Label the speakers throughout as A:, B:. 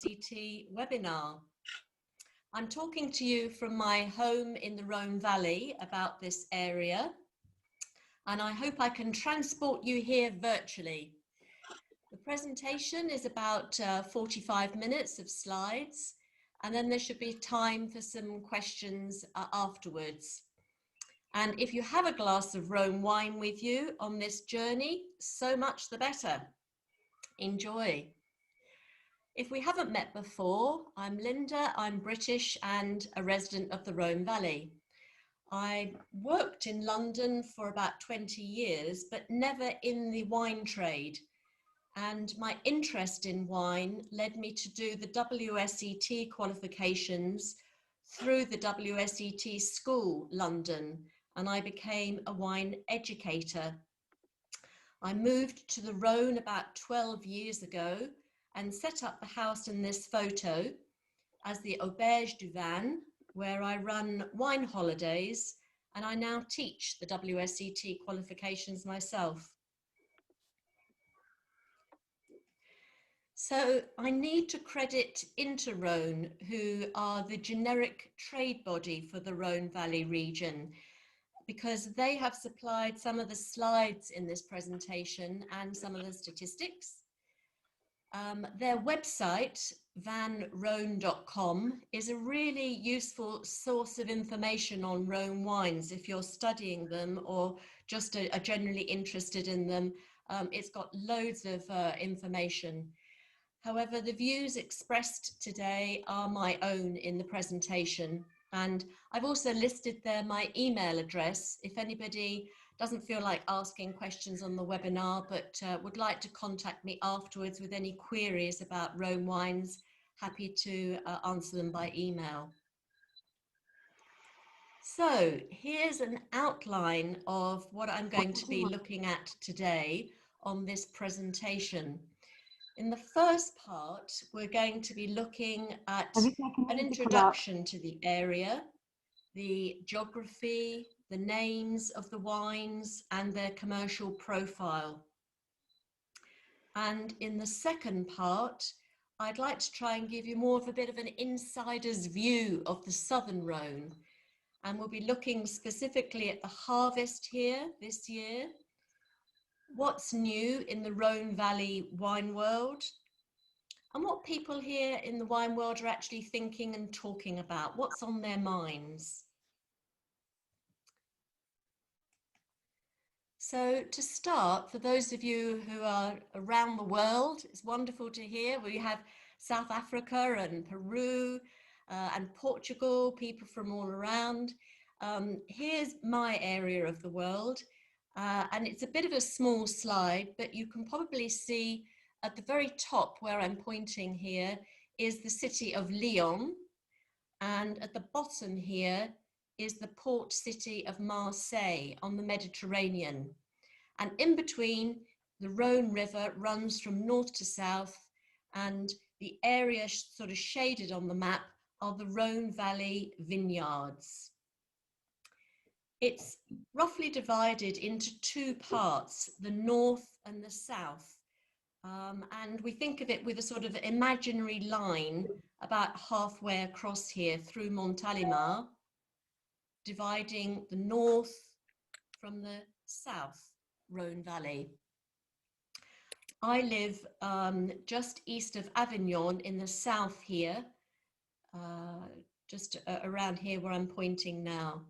A: WSET webinar. I'm talking to you from my home in the Rhône Valley about this area, and I hope I can transport you here virtually. The presentation is about 45 minutes of slides, and then there should be time for some questions afterwards. And if you have a glass of Rhône wine with you on this journey, so much the better. Enjoy. If we haven't met before, I'm Linda, I'm British and a resident of the Rhône Valley. I worked in London for about 20 years, but never in the wine trade. And my interest in wine led me to do the WSET qualifications through the WSET School London, and I became a wine educator. I moved to the Rhône about 12 years ago and set up the house in this photo as the Auberge du Vin, where I run wine holidays, and I now teach the WSET qualifications myself. So I need to credit Interrhône, who are the generic trade body for the Rhône Valley region, because they have supplied some of the slides in this presentation and some of the statistics. Their website, vanrhone.com, is a really useful source of information on Rhône wines if you're studying them or just are generally interested in them. It's got loads of information. However, the views expressed today are my own in the presentation, and I've also listed there my email address if anybody doesn't feel like asking questions on the webinar, but would like to contact me afterwards with any queries about Rhône wines. Happy to answer them by email. So here's an outline of what I'm going to be looking at today on this presentation. In the first part, we're going to be looking at an introduction to the area, the geography, the names of the wines and their commercial profile. And in the second part, I'd like to try and give you more of a bit of an insider's view of the Southern Rhône. And we'll be looking specifically at the harvest here this year, what's new in the Rhône Valley wine world, and what people here in the wine world are actually thinking and talking about, what's on their minds. So to start, for those of you who are around the world, it's wonderful to hear. We have South Africa and Peru and Portugal, people from all around. Here's my area of the world, and it's a bit of a small slide, but you can probably see at the very top where I'm pointing here is the city of Lyon, and at the bottom here is the port city of Marseille on the Mediterranean. And in between, the Rhône River runs from north to south, and the area sort of shaded on the map are the Rhône Valley vineyards. It's roughly divided into two parts, the north and the south. And we think of it with a sort of imaginary line about halfway across here through Montalimar, dividing the north from the south Rhône Valley. I live just east of Avignon in the south here, just around here where I'm pointing now.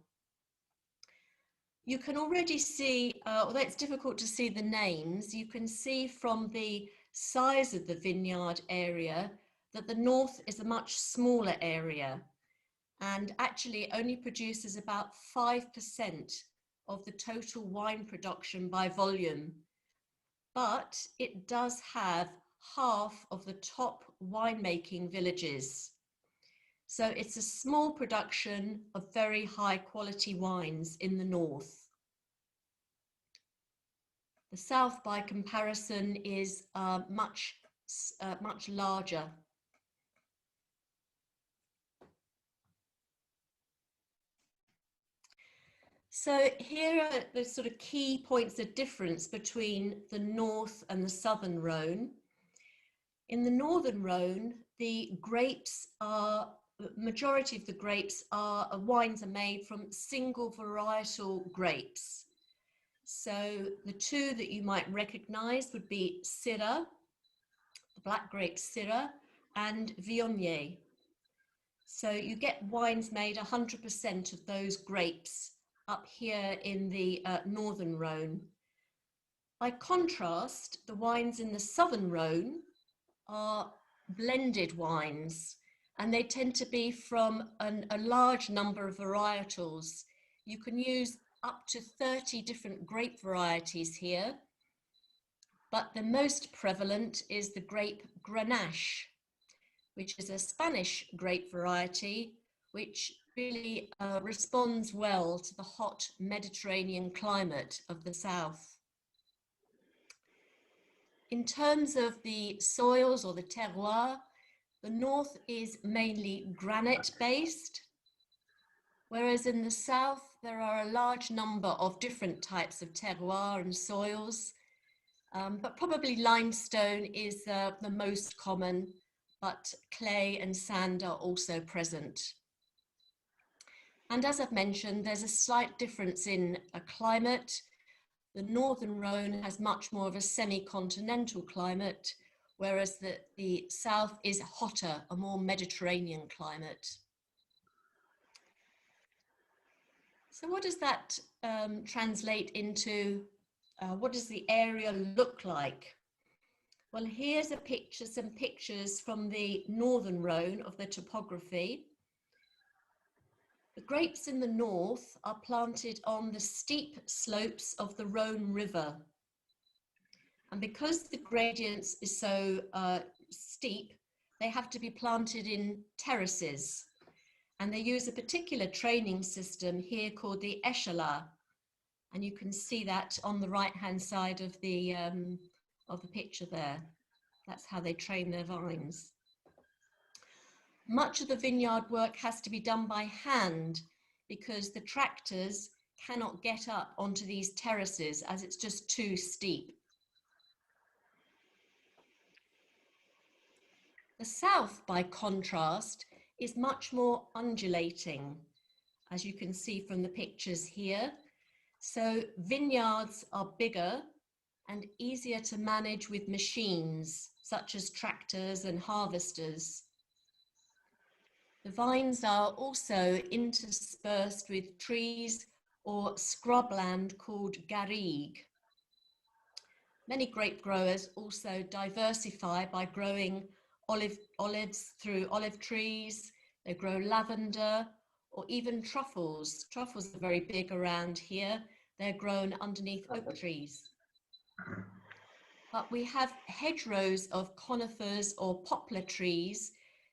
A: You can already see, although it's difficult to see the names, you can see from the size of the vineyard area that the north is a much smaller area and actually only produces about 5% of the total wine production by volume. But it does have half of the top winemaking villages. So it's a small production of very high quality wines in the north. The south, by comparison, is much larger. So here are the sort of key points of difference between the north and the southern Rhône. In the northern Rhône, the grapes are, the majority of the grapes are, wines are made from single varietal grapes. So the two that you might recognize would be Syrah, the black grape Syrah, and Viognier. So you get wines made 100% of those grapes up here in the northern Rhône. By contrast, the wines in the southern Rhône are blended wines, and they tend to be from a large number of varietals. You can use up to 30 different grape varieties here, but the most prevalent is the grape Grenache, which is a Spanish grape variety, which really responds well to the hot Mediterranean climate of the south. In terms of the soils or the terroir, the north is mainly granite based, whereas in the south there are a large number of different types of terroir and soils, but probably limestone is the most common, but clay and sand are also present. And as I've mentioned, there's a slight difference in a climate. The northern Rhône has much more of a semi-continental climate, whereas the south is hotter, a more Mediterranean climate. So what does that translate into? What does the area look like? Well, here's a picture, some pictures from the northern Rhône of the topography. The grapes in the north are planted on the steep slopes of the Rhône River. And because the gradients is so steep, they have to be planted in terraces. And they use a particular training system here called the échalas. And you can see that on the right-hand side of the picture there. That's how they train their vines. Much of the vineyard work has to be done by hand because the tractors cannot get up onto these terraces as it's just too steep. The south, by contrast, is much more undulating, as you can see from the pictures here. So vineyards are bigger and easier to manage with machines, such as tractors and harvesters. The vines are also interspersed with trees or scrubland called garrigue. Many grape growers also diversify by growing olives through olive trees. They grow lavender or even truffles. Truffles are very big around here. They're grown underneath oak trees. But we have hedgerows of conifers or poplar trees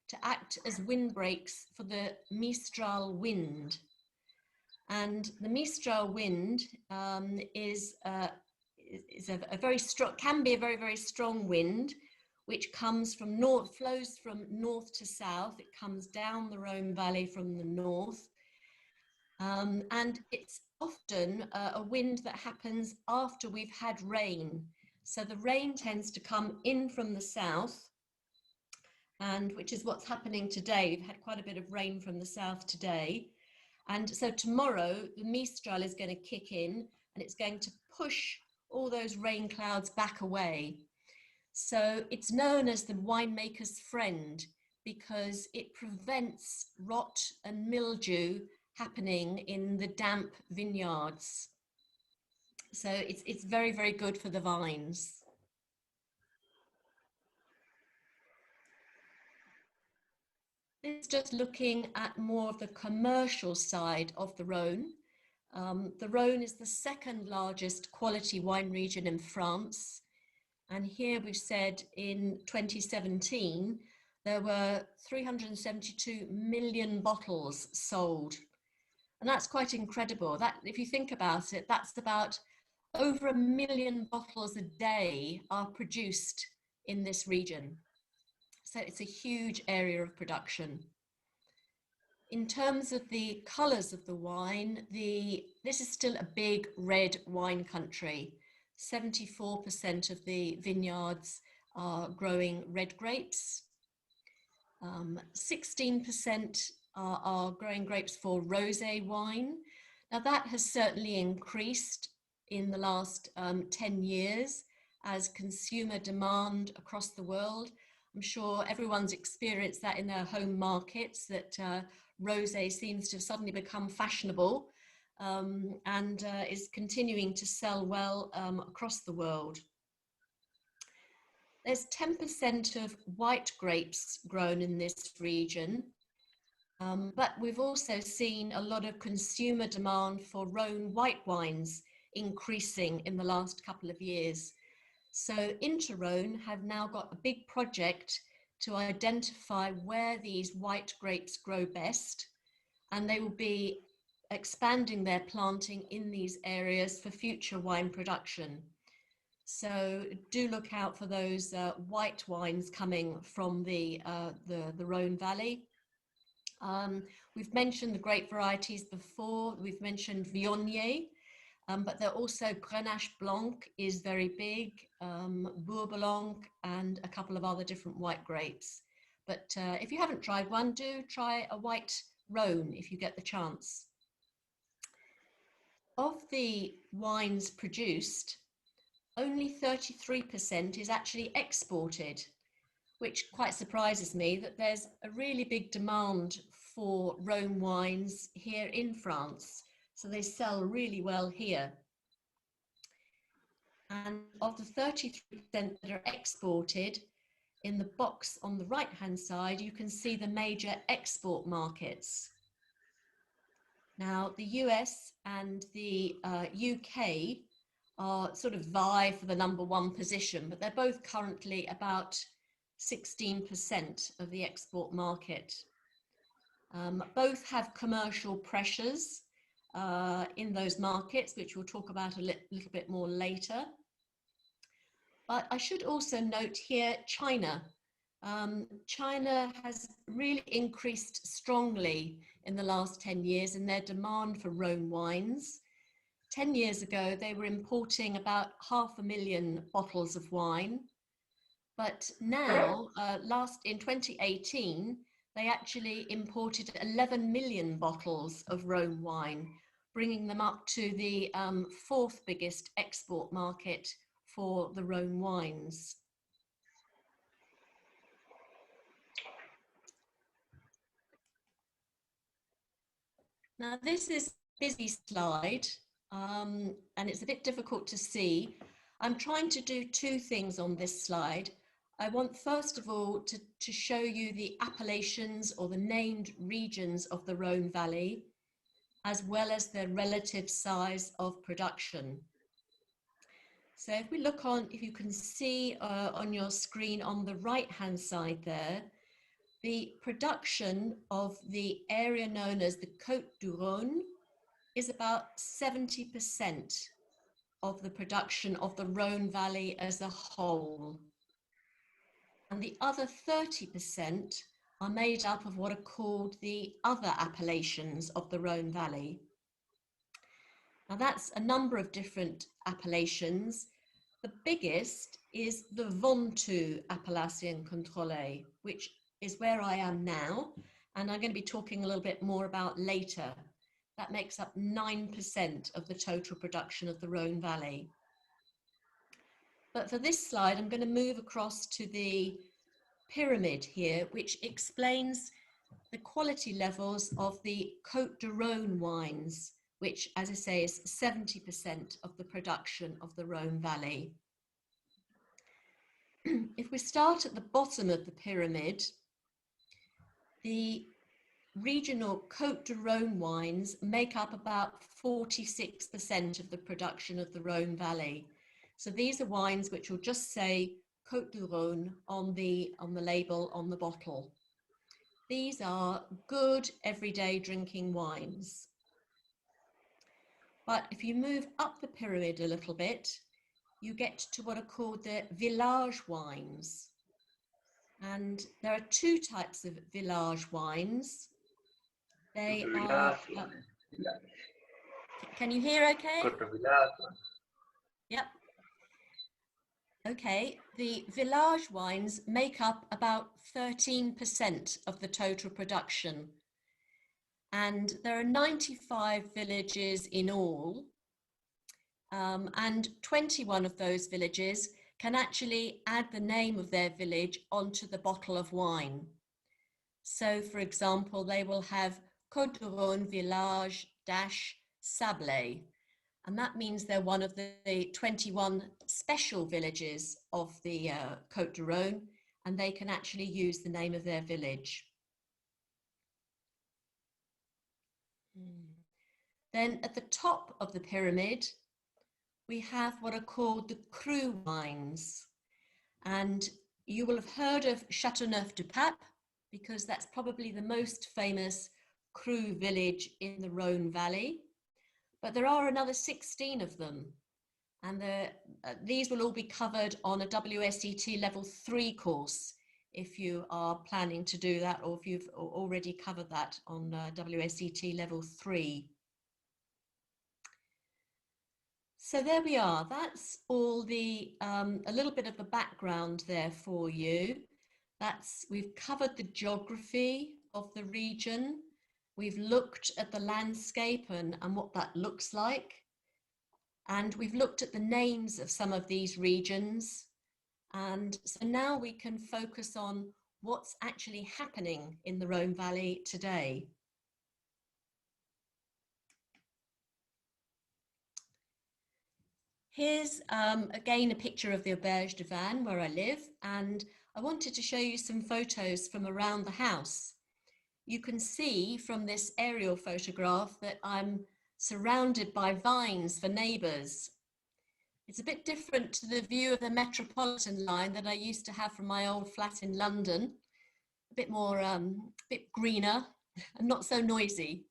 A: to act as windbreaks for the Mistral wind. And the Mistral wind is a very strong, can be a very, very strong wind, which comes from north, flows from north to south. It comes down the Rhône Valley from the north. And it's often a wind that happens after we've had rain. So the rain tends to come in from the south, and which is what's happening today. We've had quite a bit of rain from the south today. And so tomorrow, the Mistral is going to kick in and it's going to push all those rain clouds back away. So it's known as the winemaker's friend because it prevents rot and mildew happening in the damp vineyards. So it's very, very good for the vines. This is just looking at more of the commercial side of the Rhône. The Rhône is the second largest quality wine region in France. And here we've said in 2017, there were 372 million bottles sold. And that's quite incredible. That, if you think about it, that's about over 1 million bottles a day are produced in this region. So it's a huge area of production. In terms of the colors of the wine, this is still a big red wine country. 74% of the vineyards are growing red grapes. 16% are growing grapes for rosé wine. Now that has certainly increased in the last 10 years as consumer demand across the world. I'm sure everyone's experienced that in their home markets, that rosé seems to have suddenly become fashionable and is continuing to sell well across the world. There's 10% of white grapes grown in this region, but we've also seen a lot of consumer demand for Rhône white wines increasing in the last couple of years. So Interrhône have now got a big project to identify where these white grapes grow best, and they will be expanding their planting in these areas for future wine production. So do look out for those white wines coming from the Rhône Valley. We've mentioned the grape varieties before. We've mentioned Viognier, but there also Grenache Blanc is very big, Bourbon, and a couple of other different white grapes. But if you haven't tried one, do try a white Rhône if you get the chance. Of the wines produced, only 33% is actually exported, which quite surprises me that there's a really big demand for Rhône wines here in France. So they sell really well here. And of the 33% that are exported, in the box on the right-hand side, you can see the major export markets. Now, the US and the UK are sort of vie for the #1 position, but they're both currently about 16% of the export market. Both have commercial pressures in those markets, which we'll talk about a little bit more later. But I should also note here China. China has really increased strongly in the last 10 years in their demand for Rhône wines. 10 years ago, they were importing about 500,000 bottles of wine. But now, in 2018, they actually imported 11 million bottles of Rhône wine, bringing them up to the 4th biggest export market for the Rhône wines. Now, this is a busy slide, and it's a bit difficult to see. I'm trying to do two things on this slide. I want, first of all, to show you the Appalachians, or the named regions of the Rhône Valley, as well as their relative size of production. So if we look on, if you can see on your screen on the right-hand side there, the production of the area known as the Côte du Rhône is about 70% of the production of the Rhône Valley as a whole. And the other 30% are made up of what are called the other Appalachians of the Rhône Valley. Now that's a number of different appellations. The biggest is the Ventoux Appellation Contrôlée, which is where I am now, and I'm going to be talking a little bit more about later. That makes up 9% of the total production of the Rhône Valley. But for this slide, I'm going to move across to the pyramid here, which explains the quality levels of the Côte du Rhône wines, which, as I say, is 70% of the production of the Rhône Valley. If we start at the bottom of the pyramid, the regional Côte du Rhône wines make up about 46% of the production of the Rhône Valley. So these are wines which will just say Côte du Rhône on the label on the bottle. These are good everyday drinking wines. But if you move up the pyramid a little bit, you get to what are called the village wines. And there are two types of village wines. They are, can you hear okay? Yep. Okay, the village wines make up about 13% of the total production. And there are 95 villages in all. And 21 of those villages can actually add the name of their village onto the bottle of wine. So, for example, they will have Côte de Rhône Village Sablé, and that means they're one of the 21 special villages of the Côte de Rhône, and they can actually use the name of their village. Then at the top of the pyramid, we have what are called the cru wines. And you will have heard of Châteauneuf-du-Pape, because that's probably the most famous cru village in the Rhône Valley. But there are another 16 of them. And these will all be covered on a WSET level 3 course, if you are planning to do that, or if you've already covered that on WSET level 3. So there we are. That's all the, a little bit of the background there for you. We've covered the geography of the region. We've looked at the landscape and what that looks like. And we've looked at the names of some of these regions. And so now we can focus on what's actually happening in the Rhône Valley today. Here's again a picture of the Auberge de Vannes where I live, and I wanted to show you some photos from around the house. You can see from this aerial photograph that I'm surrounded by vines for neighbours. It's a bit different to the view of the Metropolitan line that I used to have from my old flat in London. A bit more, a bit greener and not so noisy.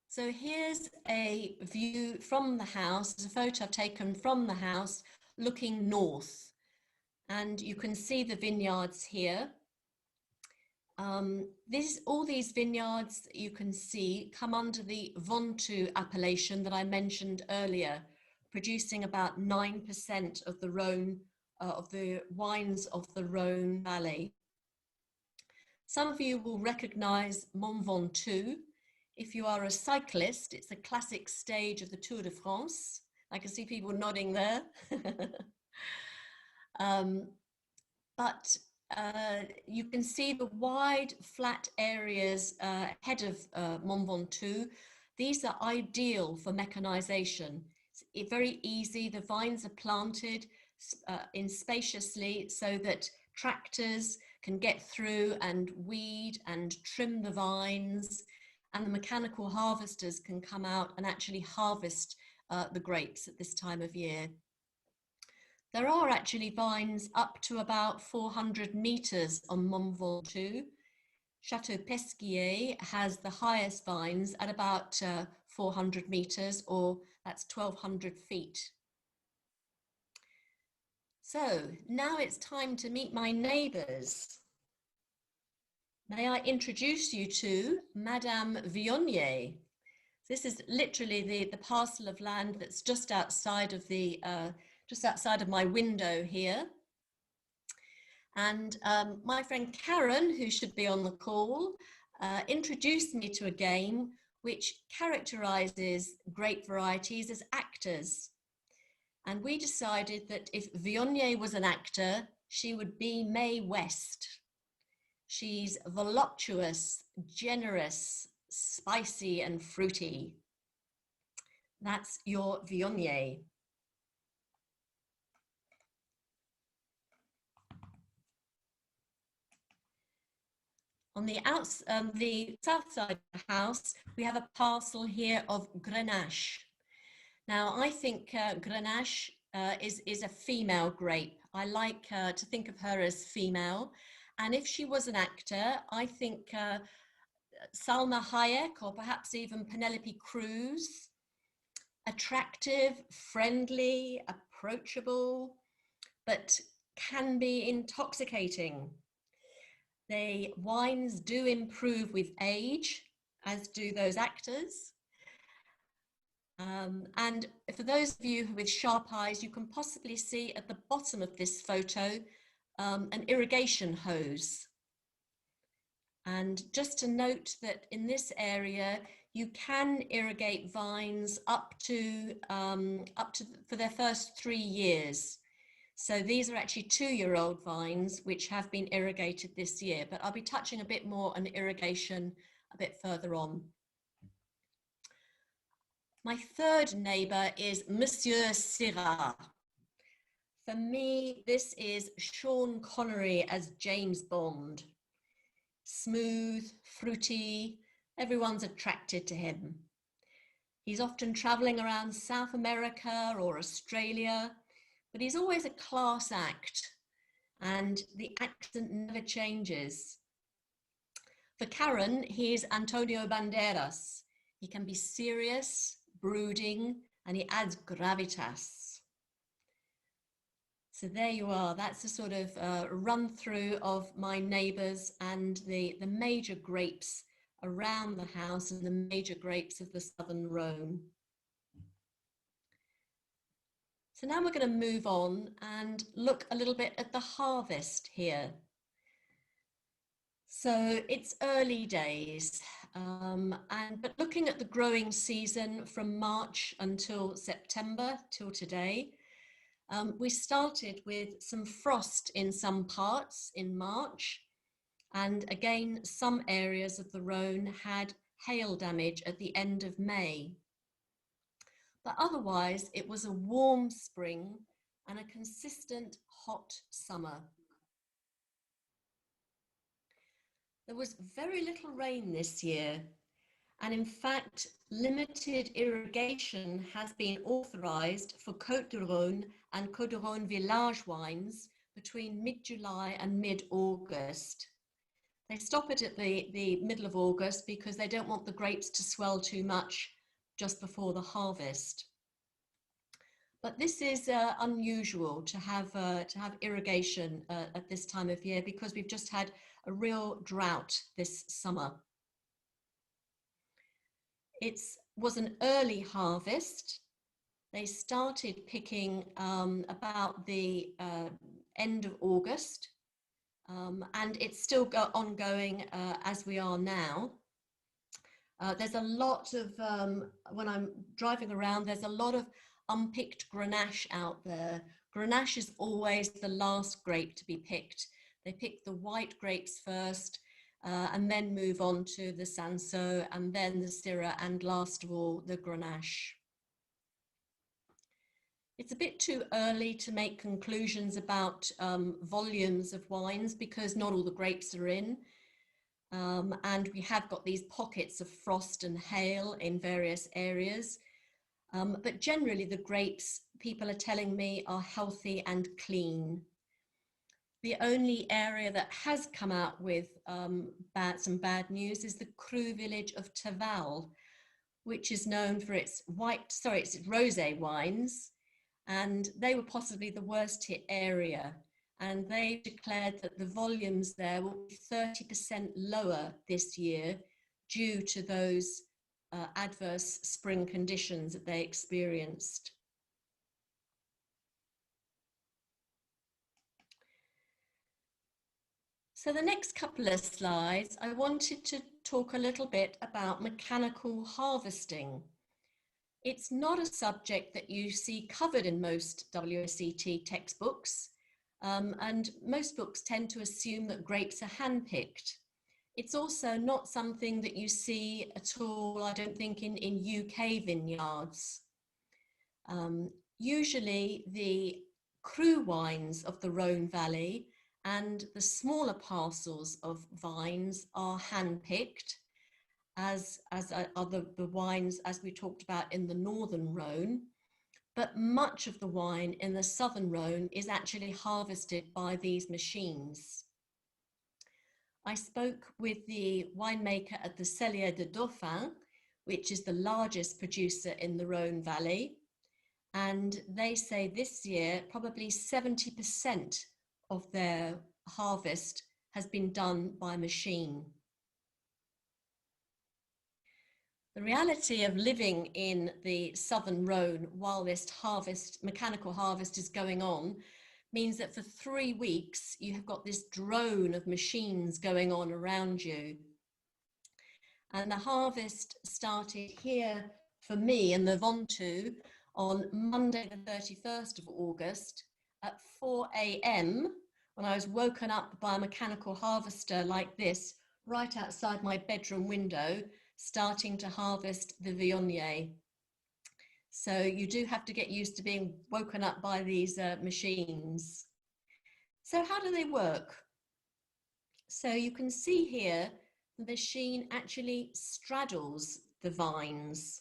A: So here's a view from the house, a photo I've taken from the house looking north. And you can see the vineyards here. All these vineyards that you can see come under the Ventoux appellation that I mentioned earlier, producing about 9% of the Rhône, of the wines of the Rhône Valley. Some of you will recognize Mont Ventoux. If you are a cyclist, it's a classic stage of the Tour de France. I can see people nodding there. But you can see the wide flat areas ahead of Mont Ventoux. These are ideal for mechanization. It's very easy. The vines are planted in spaciously so that tractors can get through and weed and trim the vines, and the mechanical harvesters can come out and actually harvest the grapes at this time of year. There are actually vines up to about 400 meters on Mont Ventoux. Chateau Pesquier has the highest vines at about 400 meters, or that's 1,200 feet. So now it's time to meet my neighbors. May I introduce you to Madame Viognier. This is literally the parcel of land that's just outside of my window here. And my friend Karen, who should be on the call, introduced me to a game which characterizes grape varieties as actors. And we decided that if Viognier was an actor, she would be Mae West. She's voluptuous, generous, spicy, and fruity. That's your Viognier. On the south side of the house, we have a parcel here of Grenache. Now, I think Grenache is a female grape. I like to think of her as female. And if she was an actor, I think Salma Hayek, or perhaps even Penelope Cruz. Attractive, friendly, approachable, but can be intoxicating. The wines do improve with age, as do those actors. And for those of you with sharp eyes, you can possibly see at the bottom of this photo an irrigation hose. And just to note that in this area, you can irrigate vines up to for their first 3 years. So these are actually 2-year-old vines which have been irrigated this year, but I'll be touching a bit more on irrigation a bit further on. My third neighbour is Monsieur Syrah. For me, this is Sean Connery as James Bond. Smooth, fruity, everyone's attracted to him. He's often travelling around South America or Australia, but he's always a class act, and the accent never changes. For Karen, he's Antonio Banderas. He can be serious, brooding, and he adds gravitas. So there you are. That's a sort of run through of my neighbours and the major grapes around the house and the major grapes of the Southern Rhône. So now we're going to move on and look a little bit at the harvest here. So it's early days, but looking at the growing season from March until September till today, we started with some frost in some parts in March, and again some areas of the Rhône had hail damage at the end of May. But otherwise it was a warm spring and a consistent hot summer. There was very little rain this year, and in fact, limited irrigation has been authorised for Côte du Rhône and Côte du Rhône village wines between mid-July and mid-August. They stop it at the middle of August because they don't want the grapes to swell too much just before the harvest. But this is unusual to have irrigation at this time of year because we've just had a real drought this summer. It was an early harvest. They started picking about the end of August, and it's still ongoing as we are now. There's a lot of, when I'm driving around, there's a lot of unpicked Grenache out there. Grenache is always the last grape to be picked. They pick the white grapes first and then move on to the Cinsault and then the Syrah and last of all the Grenache. It's a bit too early to make conclusions about volumes of wines because not all the grapes are in. And we have got these pockets of frost and hail in various areas. But generally the grapes, people are telling me, are healthy and clean. The only area that has come out with some bad news is the Cru village of Taval, which is known for its its rosé wines, and they were possibly the worst hit area. And they declared that the volumes there will be 30% lower this year due to those adverse spring conditions that they experienced. So the next couple of slides, I wanted to talk a little bit about mechanical harvesting. It's not a subject that you see covered in most WSET textbooks, and most books tend to assume that grapes are handpicked. It's also not something that you see at all, I don't think, in UK vineyards. Usually the cru wines of the Rhône Valley and the smaller parcels of vines are handpicked, as are the wines as we talked about in the Northern Rhône. But much of the wine in the Southern Rhône is actually harvested by these machines. I spoke with the winemaker at the Cellier de Dauphin, which is the largest producer in the Rhône Valley, and they say this year probably 70% of their harvest has been done by machine. The reality of living in the southern Rhône while this mechanical harvest is going on, means that for 3 weeks you have got this drone of machines going on around you. And the harvest started here for me in the Ventoux on Monday the 31st of August at 4 a.m. when I was woken up by a mechanical harvester like this right outside my bedroom window, starting to harvest the viognier. So you do have to get used to being woken up by these machines. So how do they work? So you can see here, the machine actually straddles the vines.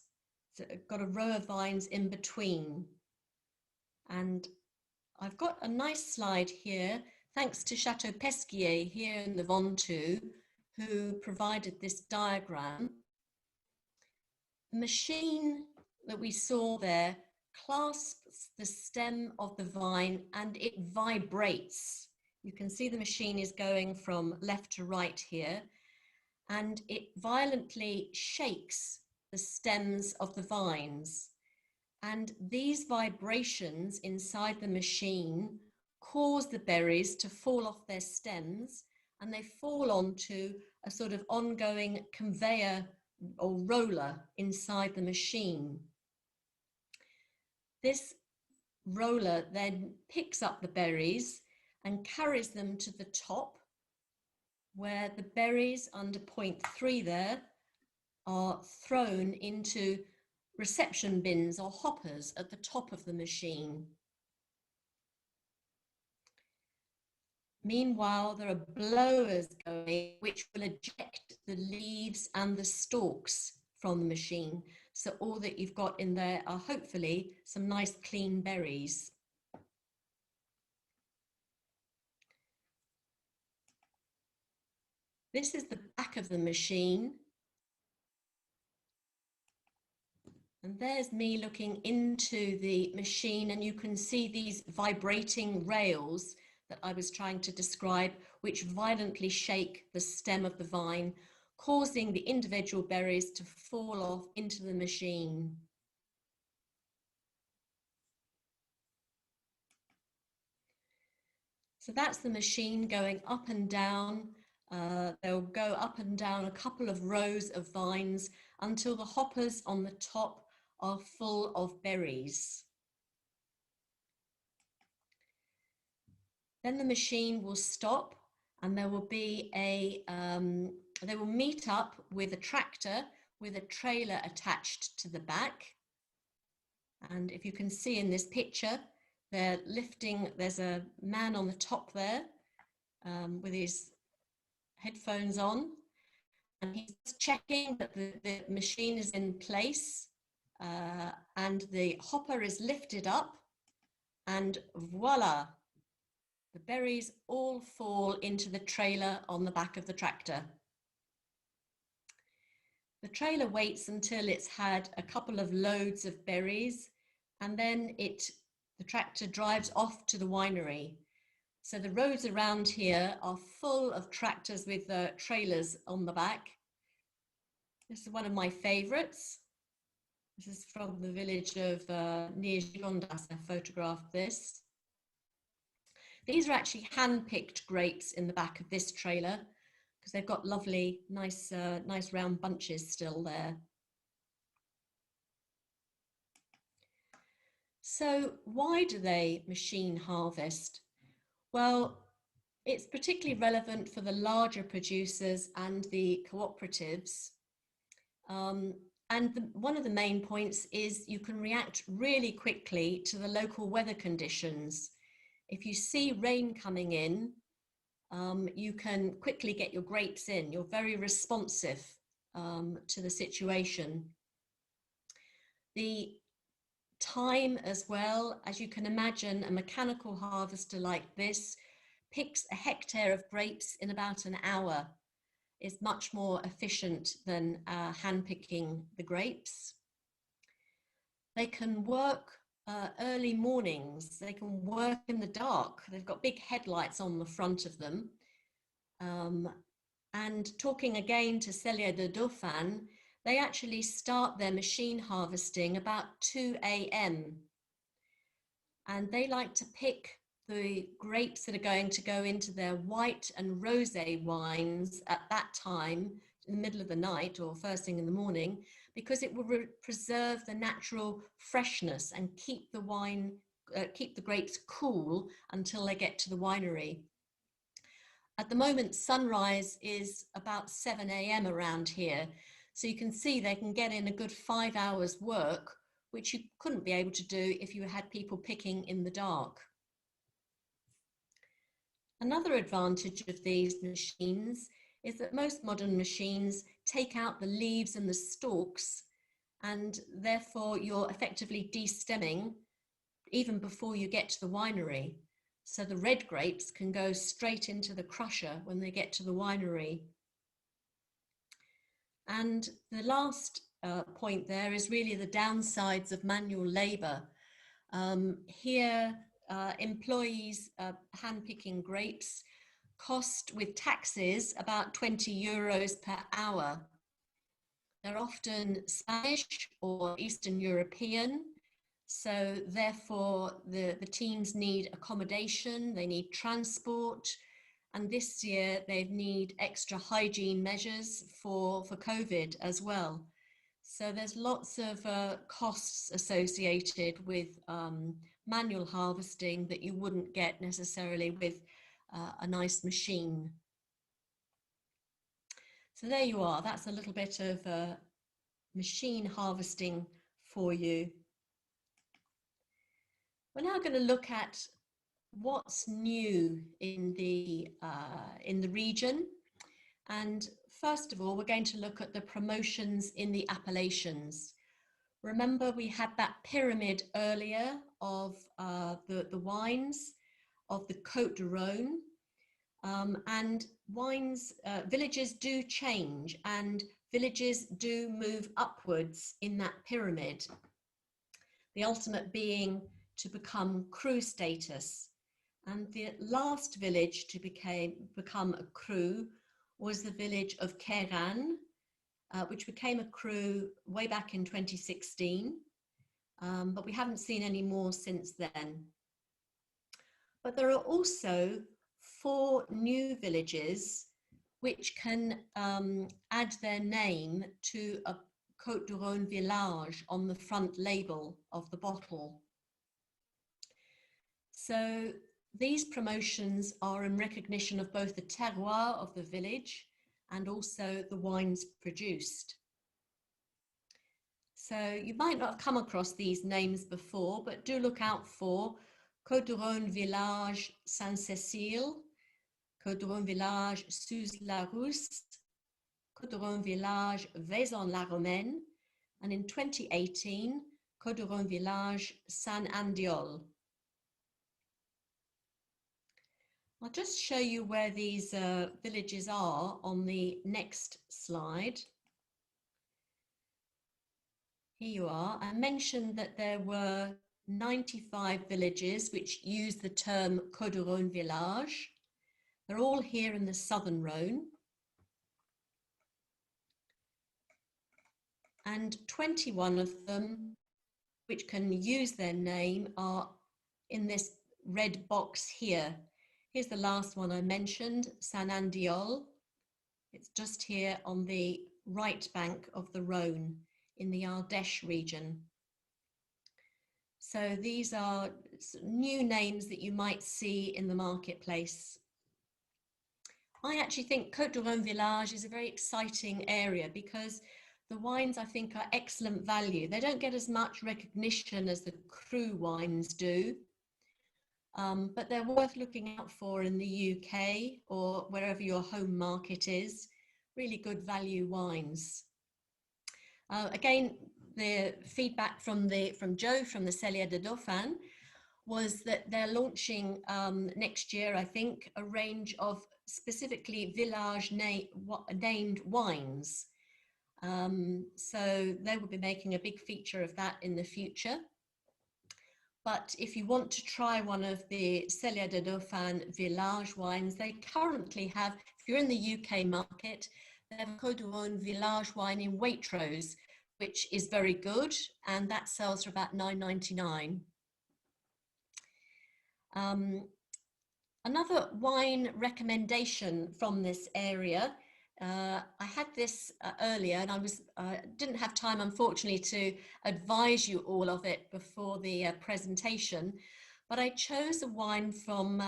A: So I've got a row of vines in between. And I've got a nice slide here, thanks to Chateau Pesquier here in the Ventoux, who provided this diagram. The machine that we saw there clasps the stem of the vine and it vibrates. You can see the machine is going from left to right here, and it violently shakes the stems of the vines. And these vibrations inside the machine cause the berries to fall off their stems, and they fall onto a sort of ongoing conveyor or roller inside the machine. This roller then picks up the berries and carries them to the top, where the berries under point 3 there are thrown into reception bins or hoppers at the top of the machine. Meanwhile, there are blowers going which will eject the leaves and the stalks from the machine. So all that you've got in there are hopefully some nice clean berries. This is the back of the machine. And there's me looking into the machine, and you can see these vibrating rails that I was trying to describe, which violently shake the stem of the vine, causing the individual berries to fall off into the machine. So that's the machine going up and down. They'll go up and down a couple of rows of vines until the hoppers on the top are full of berries. Then the machine will stop, and there will be they will meet up with a tractor with a trailer attached to the back. And if you can see in this picture, they're lifting, there's a man on the top there with his headphones on, and he's checking that the machine is in place, and the hopper is lifted up, and voila, the berries all fall into the trailer on the back of the tractor. The trailer waits until it's had a couple of loads of berries, and then the tractor drives off to the winery. So the roads around here are full of tractors with trailers on the back. This is one of my favorites. This is from the village of near Gigondas. I photographed this. These are actually hand-picked grapes in the back of this trailer, because they've got lovely, nice round bunches still there. So why do they machine harvest? Well, it's particularly relevant for the larger producers and the cooperatives. One of the main points is you can react really quickly to the local weather conditions. If you see rain coming in, you can quickly get your grapes in. You're very responsive to the situation. The time as well, as you can imagine, a mechanical harvester like this picks a hectare of grapes in about an hour. Is much more efficient than hand picking the grapes. They can work early mornings, they can work in the dark. They've got big headlights on the front of them. And talking again to Célia de Dauphin, they actually start their machine harvesting about 2 a.m. And they like to pick the grapes that are going to go into their white and rosé wines at that time, in the middle of the night or first thing in the morning, because it will preserve the natural freshness and keep the wine, keep the grapes cool until they get to the winery. At the moment, sunrise is about 7 a.m. around here. So you can see they can get in a good 5 hours work, which you couldn't be able to do if you had people picking in the dark. Another advantage of these machines is that most modern machines take out the leaves and the stalks, and therefore you're effectively de-stemming even before you get to the winery. So the red grapes can go straight into the crusher when they get to the winery. And the last point there is really the downsides of manual labor. Here, employees hand-picking grapes cost, with taxes, about 20 euros per hour. They're often Spanish or Eastern European, so therefore the teams need accommodation, they need transport, and this year they need extra hygiene measures for COVID as well. So there's lots of costs associated with manual harvesting that you wouldn't get necessarily with a nice machine. So there you are, that's a little bit of machine harvesting for you. We're now going to look at what's new in the region. And first of all, we're going to look at the promotions in the Appalachians. Remember, we had that pyramid earlier of the wines of the Côte de Rhône, and wines, villages do change and villages do move upwards in that pyramid. The ultimate being to become cru status. And the last village to become a cru was the village of Rhne, which became a cru way back in 2016, but we haven't seen any more since then. But there are also 4 new villages which can add their name to a Côte de Rhône village on the front label of the bottle. So these promotions are in recognition of both the terroir of the village and also the wines produced. So you might not have come across these names before, but do look out for Côte de Rhône Village Sainte-Cécile, Côte de Rhône Village Suze-la-Rousse, Côte de Rhône Village Vaison-la-Romaine, and in 2018, Côte de Rhône Village Saint-Andiol. I'll just show you where these villages are on the next slide. Here you are. I mentioned that there were 95 villages which use the term Côte de Rhône village. They're all here in the southern Rhône. And 21 of them which can use their name are in this red box here. Here's the last one I mentioned, Saint-Andiol. It's just here on the right bank of the Rhône in the Ardèche region. So these are new names that you might see in the marketplace. I actually think Côte de Rhône Village is a very exciting area because the wines, I think, are excellent value. They don't get as much recognition as the cru wines do. But they're worth looking out for in the UK or wherever your home market is. Really good value wines. Again, the feedback from Joe from the Cellier de Dauphin was that they're launching next year, I think, a range of specifically village named wines. So they will be making a big feature of that in the future. But if you want to try one of the Cellier de Dauphin village wines, they currently have, if you're in the UK market, they have a Côte du Rhône Village wine in Waitrose, which is very good, and that sells for about £9.99. Another wine recommendation from this area, I had this earlier, and I didn't have time, unfortunately, to advise you all of it before the presentation, but I chose a wine from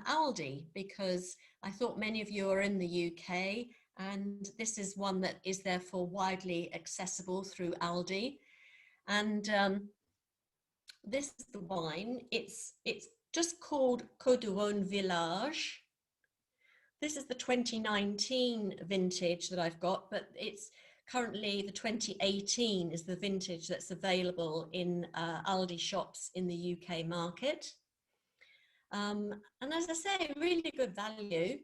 A: Aldi because I thought many of you are in the UK, and this is one that is therefore widely accessible through Aldi. And this is the wine. It's just called Côte du Rhône Village. This is the 2019 vintage that I've got, but it's currently the 2018 is the vintage that's available in Aldi shops in the UK market. And as I say, really good value.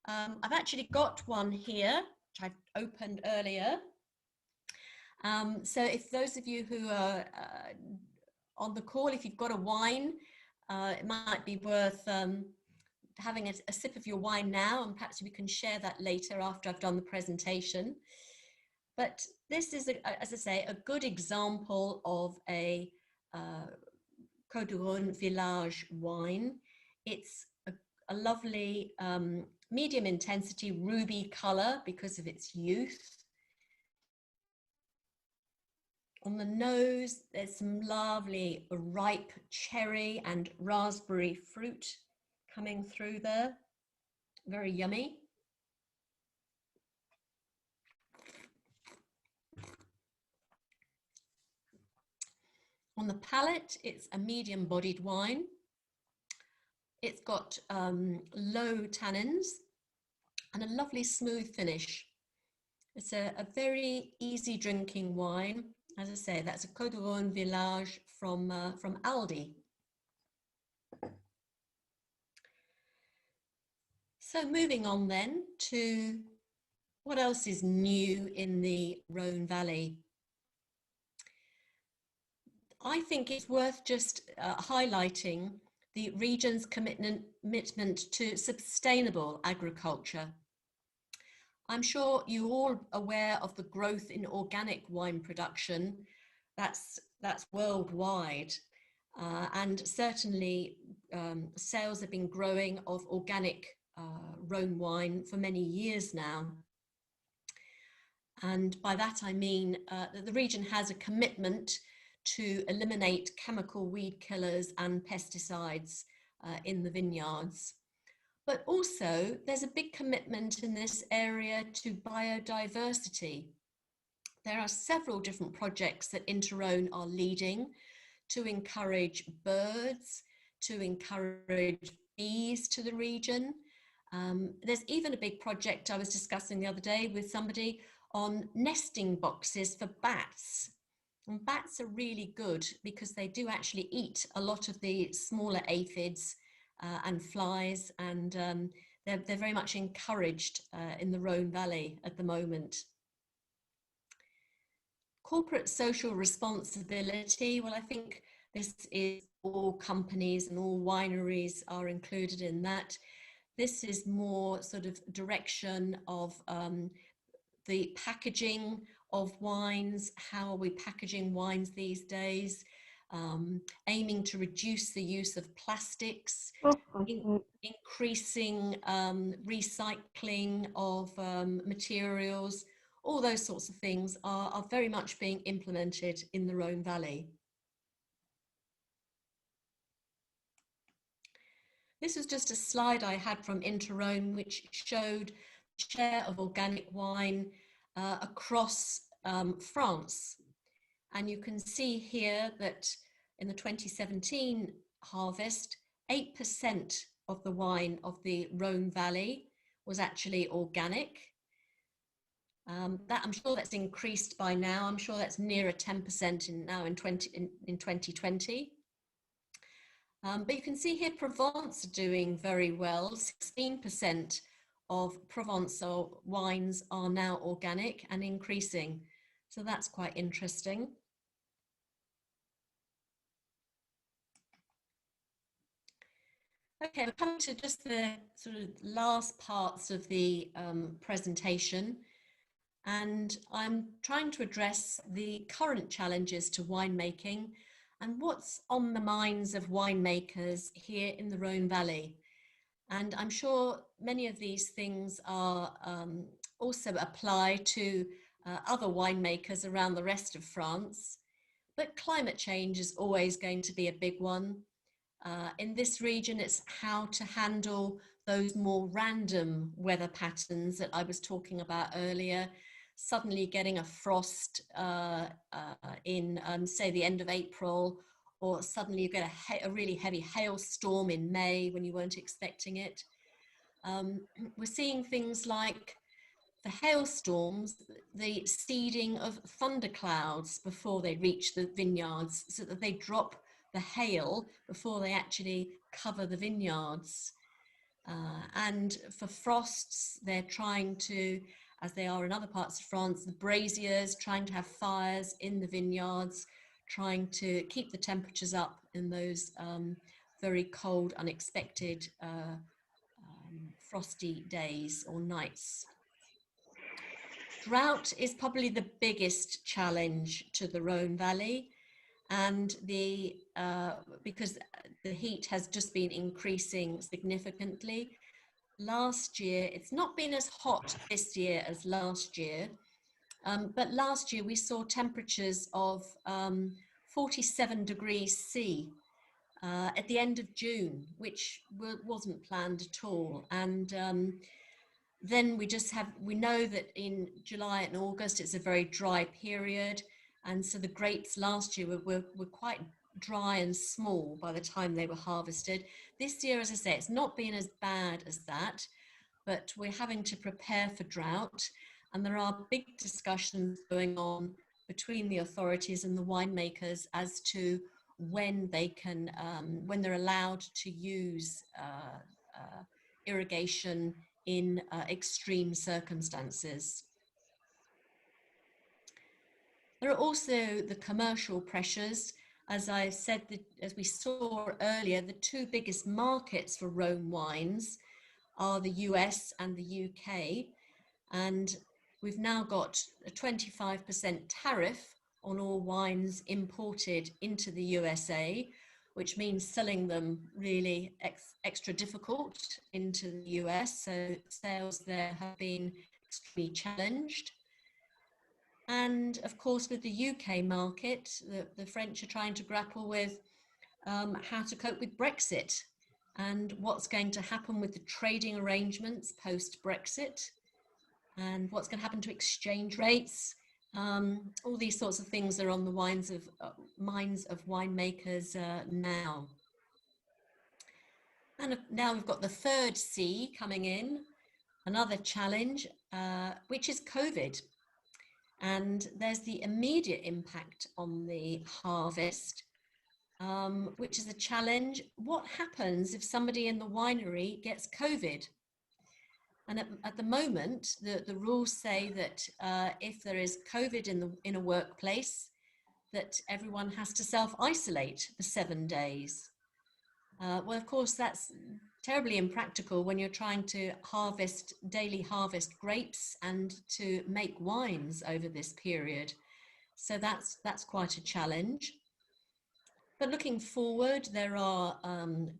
A: I've actually got one here, which I've opened earlier. So if those of you who are on the call, if you've got a wine, it might be worth having a sip of your wine now, and perhaps we can share that later after I've done the presentation. But this is, as I say, a good example of a Côte du Rhône Village wine. It's a lovely medium intensity ruby color because of its youth. On the nose, there's some lovely ripe cherry and raspberry fruit coming through there. Very yummy. On the palate, it's a medium-bodied wine. It's got low tannins and a lovely smooth finish. It's a very easy drinking wine. As I say, that's a Côte du Rhône Village from Aldi. So moving on then to what else is new in the Rhône Valley. I think it's worth just highlighting the region's commitment to sustainable agriculture. I'm sure you're all aware of the growth in organic wine production. That's worldwide. And certainly sales have been growing of organic Rhône wine for many years now. And by that I mean that the region has a commitment to eliminate chemical weed killers and pesticides in the vineyards. But also there's a big commitment in this area to biodiversity. There are several different projects that Interrhône are leading to encourage birds, to encourage bees to the region. There's even a big project I was discussing the other day with somebody on nesting boxes for bats. And bats are really good because they do actually eat a lot of the smaller aphids and flies, and they're very much encouraged in the Rhône Valley at the moment. Corporate social responsibility, well, I think this is all companies and all wineries are included in that. This is more sort of direction of the packaging of wines. How are we packaging wines these days? Aiming to reduce the use of plastics, increasing recycling of materials. All those sorts of things are very much being implemented in the Rhône Valley. This is just a slide I had from Interrhône, which showed the share of organic wine across France. And you can see here that in the 2017 harvest, 8% of the wine of the Rhône Valley was actually organic. That I'm sure that's increased by now. I'm sure that's nearer 10% in 2020. But you can see here Provence are doing very well. 16% of Provençal wines are now organic and increasing. So that's quite interesting. Okay, we're coming to just the sort of last parts of the presentation. and I'm trying to address the current challenges to winemaking and what's on the minds of winemakers here in the Rhône Valley. And I'm sure many of these things are also apply to other winemakers around the rest of France. But climate change is always going to be a big one. In this region, it's how to handle those more random weather patterns that I was talking about earlier. Suddenly getting a frost in, say, the end of April, or suddenly you get a really heavy hailstorm in May when you weren't expecting it. We're seeing things like the hailstorms, the seeding of thunderclouds before they reach the vineyards, so that they drop the hail before they actually cover the vineyards. And for frosts, they're trying to, as they are in other parts of France, the braziers, trying to have fires in the vineyards, trying to keep the temperatures up in those very cold, unexpected frosty days or nights. Drought is probably the biggest challenge to the Rhône Valley, and because the heat has just been increasing significantly. Last year, it's not been as hot this year as last year, but last year we saw temperatures of 47 degrees C at the end of June, which wasn't planned at all. And then we know that in July and August, it's a very dry period. And so the grapes last year were quite dry and small by the time they were harvested. This year, as I say, it's not been as bad as that, but we're having to prepare for drought. And there are big discussions going on between the authorities and the winemakers as to when they can, when they're allowed to use irrigation in extreme circumstances. There are also the commercial pressures. As I said, as we saw earlier, the two biggest markets for Rhône wines are the US and the UK. And we've now got a 25% tariff on all wines imported into the USA, which means selling them really extra difficult into the US. So sales there have been extremely challenged. And of course, with the UK market, the French are trying to grapple with how to cope with Brexit and what's going to happen with the trading arrangements post-Brexit and what's going to happen to exchange rates. All these sorts of things are on the minds of winemakers now. And now we've got the third C coming in, another challenge, which is COVID. And there's the immediate impact on the harvest, which is a challenge. What happens if somebody in the winery gets COVID? And at the moment, the rules say that if there is COVID in a workplace, that everyone has to self-isolate for 7 days. Well, of course, that's terribly impractical when you're trying to daily harvest grapes and to make wines over this period. So that's quite a challenge. But looking forward, there are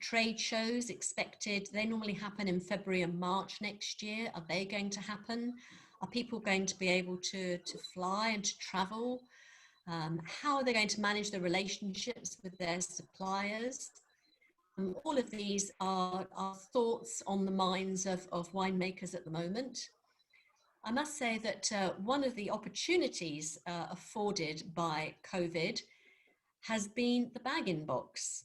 A: trade shows expected. They normally happen in February and March next year. Are they going to happen? Are people going to be able to fly and to travel? How are they going to manage the relationships with their suppliers? All of these are thoughts on the minds of winemakers at the moment. I must say that one of the opportunities afforded by COVID has been the bag-in-box.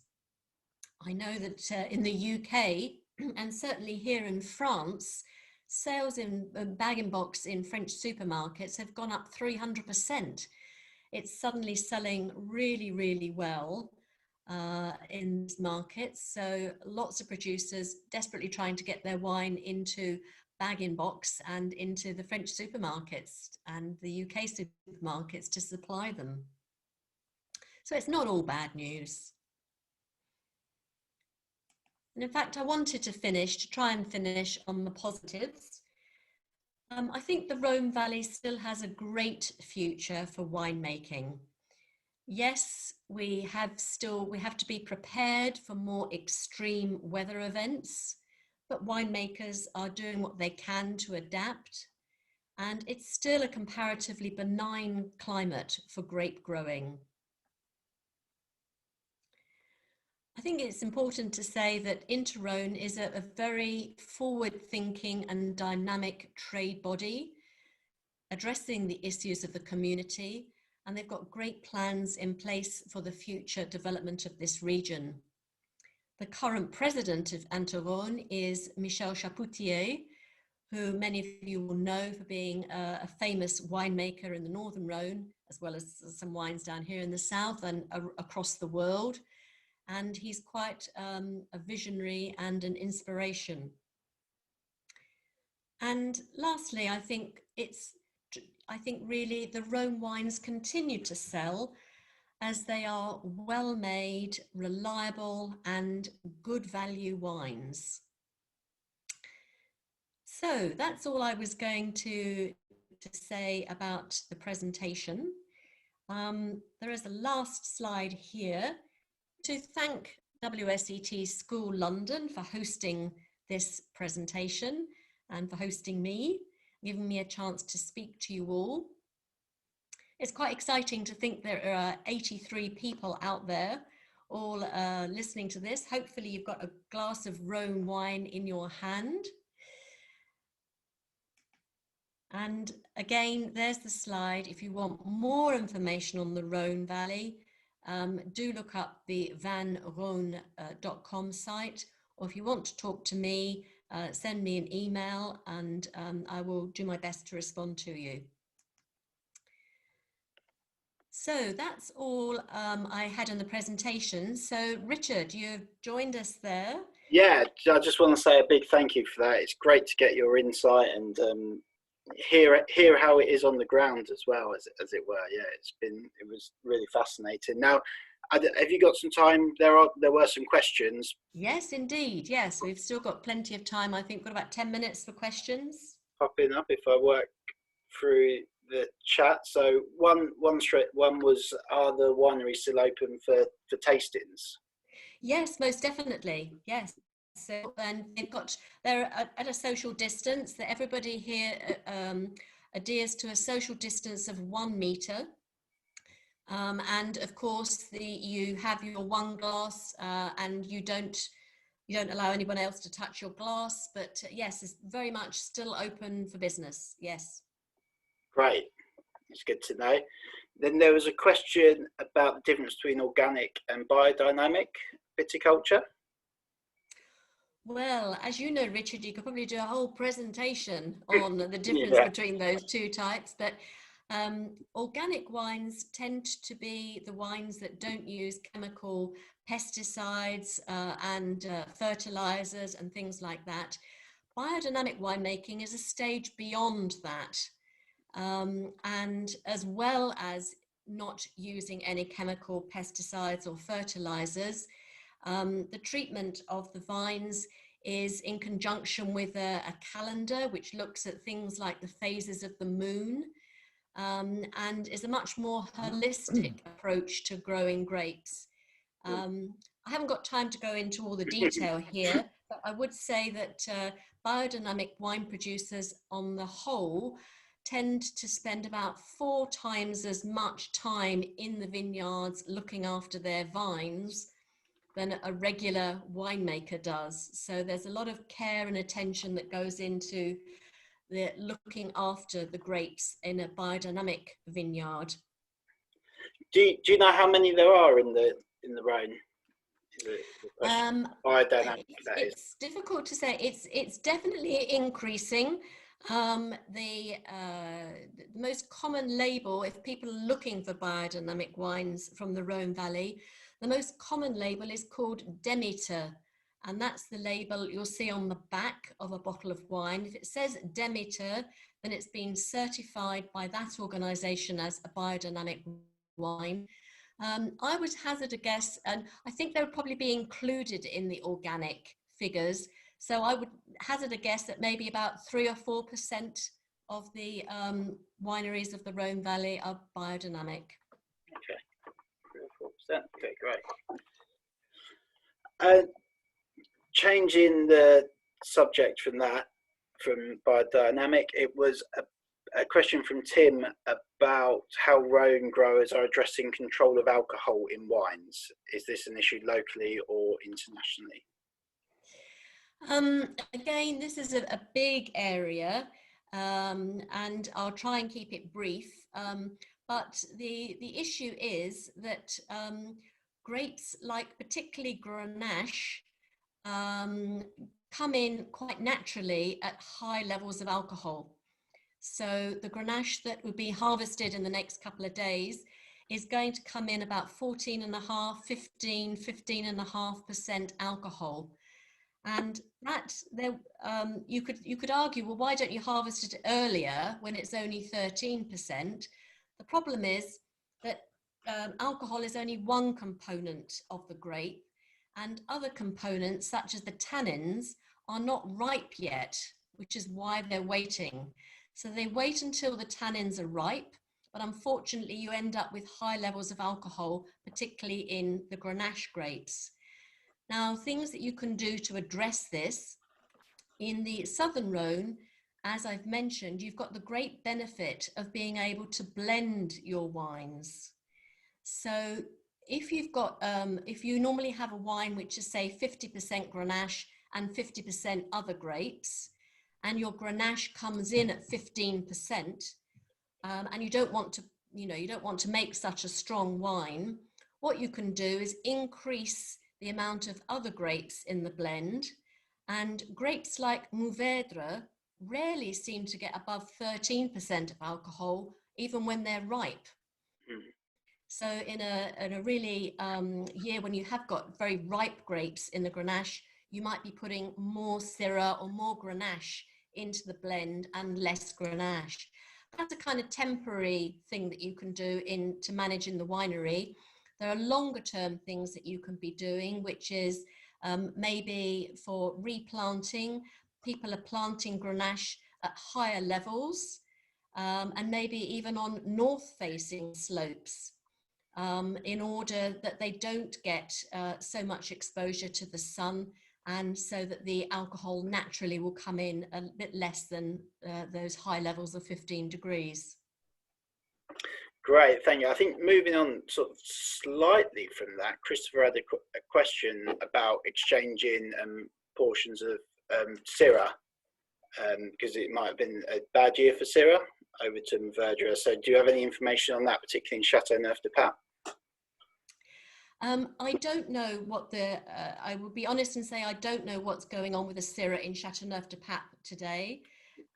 A: I know that in the UK, and certainly here in France, sales in bag-in-box in French supermarkets have gone up 300%. It's suddenly selling really, really well in markets. So lots of producers desperately trying to get their wine into bag-in-box and into the French supermarkets and the UK supermarkets to supply them. So it's not all bad news. And in fact, I wanted to try and finish on the positives. I think the Rhône Valley still has a great future for winemaking. Yes, we have to be prepared for more extreme weather events, but winemakers are doing what they can to adapt, and it's still a comparatively benign climate for grape growing. I think it's important to say that Interrhône is a very forward-thinking and dynamic trade body addressing the issues of the community, and they've got great plans in place for the future development of this region. The current president of Interrhône is Michel Chapoutier, who many of you will know for being a famous winemaker in the Northern Rhône, as well as some wines down here in the south and across the world. And he's quite a visionary and an inspiration. And lastly, I think really the Rhône wines continue to sell as they are well-made, reliable and good value wines. So that's all I was going to say about the presentation. There is a last slide here to thank WSET School London for hosting this presentation and for hosting me, giving me a chance to speak to you all. It's quite exciting to think there are 83 people out there all listening to this. Hopefully you've got a glass of Rhône wine in your hand. And again, there's the slide. If you want more information on the Rhône Valley, do look up the vanrhone.com site, or if you want to talk to me, send me an email and I will do my best to respond to you. So that's all I had in the presentation. So Richard, you've joined us there.
B: Yeah, I just want to say a big thank you for that. It's great to get your insight and hear how it is on the ground as well, as it were. Yeah, it was really fascinating. Now, have you got some time? There were some questions.
A: Yes, indeed. Yes, we've still got plenty of time. I think we've got about 10 minutes for questions.
B: Popping up if I work through the chat. So one was, are the wineries still open for tastings?
A: Yes, most definitely. Yes. So, and they're at a social distance. That everybody here adheres to a social distance of 1 meter. And of course, you have your one glass, and you don't allow anyone else to touch your glass. But yes, it's very much still open for business. Yes.
B: Great, it's good to know. Then there was a question about the difference between organic and biodynamic viticulture.
A: Well, as you know, Richard, you could probably do a whole presentation on the difference between those two types, but organic wines tend to be the wines that don't use chemical pesticides and fertilizers and things like that. Biodynamic winemaking is a stage beyond that. And as well as not using any chemical pesticides or fertilizers, the treatment of the vines is in conjunction with a calendar which looks at things like the phases of the moon, and is a much more holistic approach to growing grapes. I haven't got time to go into all the detail here, but I would say that biodynamic wine producers on the whole tend to spend about 4 times as much time in the vineyards looking after their vines than a regular winemaker does. So there's a lot of care and attention that goes into the looking after the grapes in a biodynamic vineyard.
B: Do you know how many there are in the Rhône? Biodynamic,
A: it's difficult to say. It's definitely increasing. The most common label, if people are looking for biodynamic wines from the Rhône Valley, the most common label is called Demeter, and that's the label you'll see on the back of a bottle of wine. If it says Demeter, then it's been certified by that organization as a biodynamic wine. I would hazard a guess, and I think they would probably be included in the organic figures. So I would hazard a guess that maybe about 3 or 4% of the wineries of the Rhône Valley are biodynamic.
B: Okay, 3 or 4%. Okay, great. Changing the subject from biodynamic, it was a question from Tim about how Rhone growers are addressing control of alcohol in wines. Is this an issue locally or internationally?
A: Again, this is a big area, and I'll try and keep it brief. But the issue is that grapes, like particularly Grenache, come in quite naturally at high levels of alcohol. So the Grenache that will be harvested in the next couple of days is going to come in about 15.5% alcohol. And that there, you could argue, well, why don't you harvest it earlier when it's only 13%? The problem is that alcohol is only one component of the grape, and other components such as the tannins are not ripe yet, which is why they're waiting. So they wait until the tannins are ripe, but unfortunately you end up with high levels of alcohol, particularly in the Grenache grapes. Now, things that you can do to address this, in the Southern Rhône, as I've mentioned, you've got the great benefit of being able to blend your wines. So if you've got, if you normally have a wine which is say 50% Grenache and 50% other grapes, and your Grenache comes in at 15%, and you don't want to, you don't want to make such a strong wine, what you can do is increase the amount of other grapes in the blend, and grapes like Mourvèdre rarely seem to get above 13% of alcohol, even when they're ripe. So in a really year when you have got very ripe grapes in the Grenache, you might be putting more Syrah or more Grenache into the blend and less Grenache. That's a kind of temporary thing that you can do to manage in the winery. There are longer term things that you can be doing, which is maybe for replanting. People are planting Grenache at higher levels, and maybe even on north facing slopes, in order that they don't get so much exposure to the sun, and so that the alcohol naturally will come in a bit less than those high levels of 15 degrees.
B: Great, thank you. I think moving on sort of slightly from that, Christopher had a question about exchanging portions of Syrah, because it might have been a bad year for Syrah over to Mourvèdre. So do you have any information on that, particularly in Châteauneuf-du-Pape?
A: I don't know what I will be honest and say I don't know what's going on with the Syrah in Châteauneuf-du-Pape today.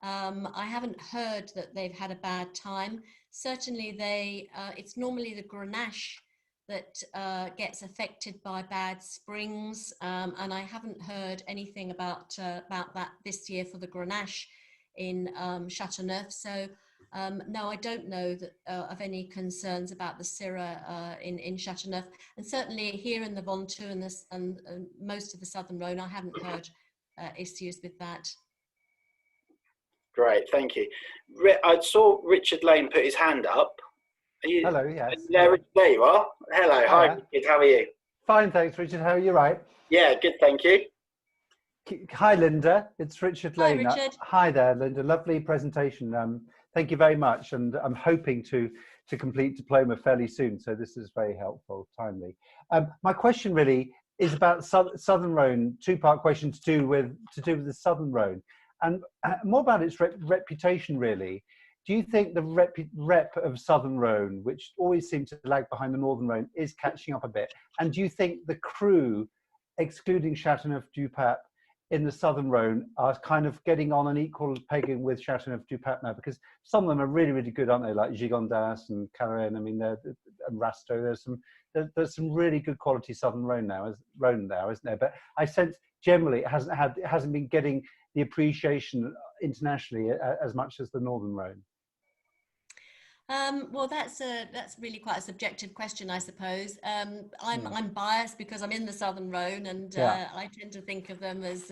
A: I haven't heard that they've had a bad time. Certainly it's normally the Grenache that gets affected by bad springs, and I haven't heard anything about that this year for the Grenache in Châteauneuf. So no, I don't know that, of any concerns about the Syrah in Châteauneuf, and certainly here in the Ventoux and most of the Southern Rhône, I haven't heard issues with that.
B: Great, thank you. I saw Richard Lane put his hand up.
C: Hello, yes.
B: There you are. Hello, hi Richard, how are you?
C: Fine, thanks, Richard. How are you? Right?
B: Yeah, good, thank you.
C: Hi, Linda. It's Richard Lane.
A: Hi, Richard.
C: Hi there, Linda. Lovely presentation. Thank you very much. And I'm hoping to complete diploma fairly soon. So this is very helpful, timely. My question really is about Southern Rhône. Two-part question to do with the Southern Rhône, and more about its reputation, really. Do you think the rep of Southern Rhône, which always seemed to lag behind the Northern Rhône, is catching up a bit? And do you think the cru, excluding Châteauneuf-du-Pape, in the Southern Rhône are kind of getting on an equal pegging with Châteauneuf-du-Pape now? Because some of them are really, really good, aren't they? Like Gigondas and Connery, I mean, and Rasto. There's some really good quality Southern Rhône now, isn't there? But I sense generally it hasn't been getting the appreciation internationally as much as the Northern Rhône.
A: Well, that's really quite a subjective question, I suppose. I'm biased because I'm in the Southern Rhône, and I tend to think of them as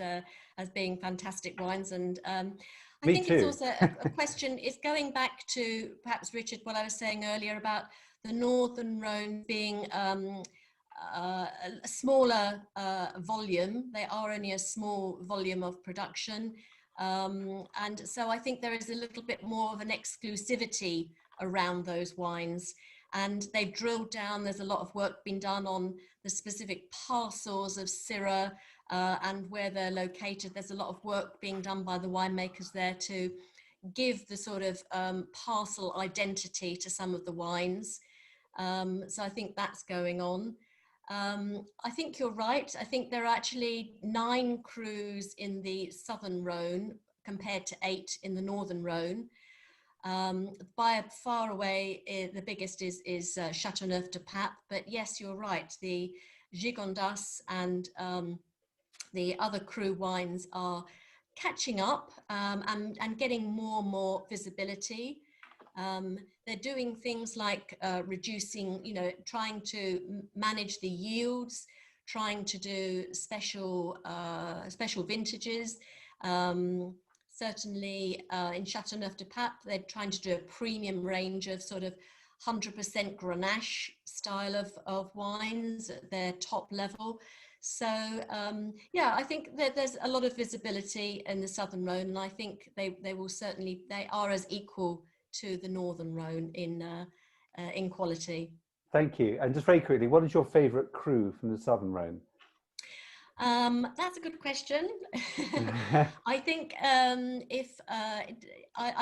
A: being fantastic wines. And I
C: Me
A: think
C: too.
A: it's also a question, it's going back to perhaps, Richard, what I was saying earlier about the Northern Rhone being a smaller volume. They are only a small volume of production. And so I think there is a little bit more of an exclusivity around those wines. And they've drilled down, there's a lot of work being done on the specific parcels of Syrah and where they're located. There's a lot of work being done by the winemakers there to give the sort of parcel identity to some of the wines. So I think that's going on. I think you're right. I think there are actually 9 crus in the Southern Rhone compared to 8 in the Northern Rhone. By far away, the biggest is Châteauneuf-du-Pape. But yes, you're right. The Gigondas and the other cru wines are catching up and getting more and more visibility. They're doing things like reducing, trying to manage the yields, trying to do special vintages. Certainly in Châteauneuf-du-Pape, they're trying to do a premium range of sort of 100% Grenache style of wines at their top level. So yeah, I think that there's a lot of visibility in the Southern Rhone, and I think they will certainly, they are as equal to the Northern Rhone in quality.
C: Thank you. And just very quickly, what is your favourite cru from the Southern Rhone?
A: That's a good question. I think I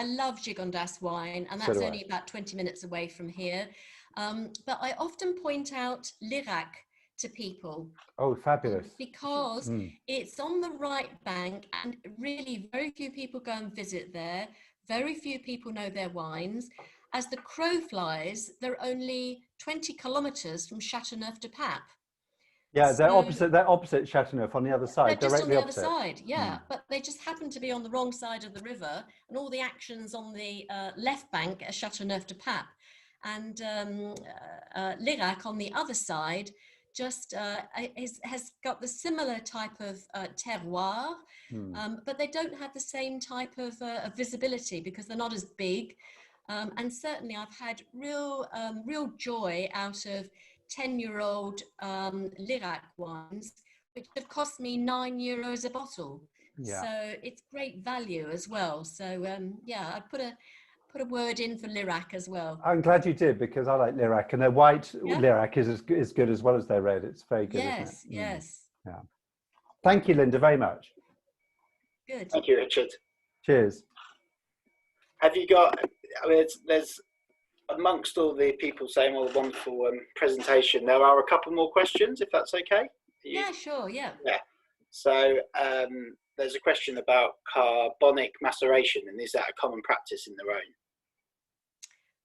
A: love Gigondas wine, and that's only about 20 minutes away from here. But I often point out Lirac to people.
C: Oh, fabulous.
A: Because it's on the right bank, and really very few people go and visit there. Very few people know their wines. As the crow flies, they're only 20 kilometers from Châteauneuf-du-Pape.
C: Yeah, they're opposite Châteauneuf, on the other side,
A: they're just
C: directly
A: on the
C: opposite.
A: other side, yeah. But they just happen to be on the wrong side of the river, and all the action's on the left bank at Châteauneuf-du-Pape. And Lirac on the other side just has got the similar type of terroir, but they don't have the same type of visibility because they're not as big. And certainly I've had real joy out of 10-year-old Lirac wines, which have cost me €9 a bottle. Yeah. So it's great value as well. So yeah, I put a word in for Lirac as well.
C: I'm glad you did, because I like Lirac, and their white Lirac is good as well as their red. It's very good.
A: Yes,
C: isn't it?
A: yes.
C: Yeah. Thank you, Linda, very much.
A: Good.
B: Thank you, Richard.
C: Cheers.
B: Have you got, I mean, there's amongst all the people saying all the wonderful presentation, there are a couple more questions, if that's okay.
A: Yeah, sure, yeah.
B: Yeah. So there's a question about carbonic maceration, and is that a common practice in the Rhone?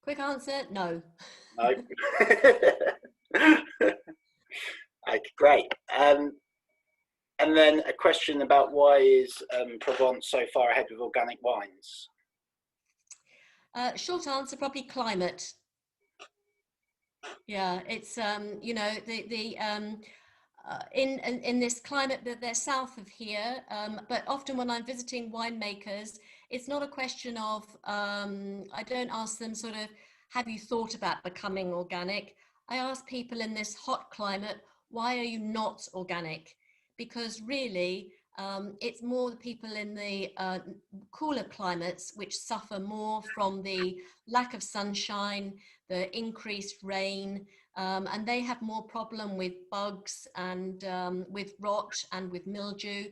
A: Quick answer, no.
B: No. Okay, great. And then a question about why is Provence so far ahead with organic wines?
A: Short answer, probably climate. Yeah, it's in this climate that they're south of here, but often when I'm visiting winemakers, it's not a question of I don't ask them sort of, have you thought about becoming organic? I ask people in this hot climate, why are you not organic? Because really it's more the people in the cooler climates which suffer more from the lack of sunshine, the increased rain, and they have more problem with bugs and with rot and with mildew.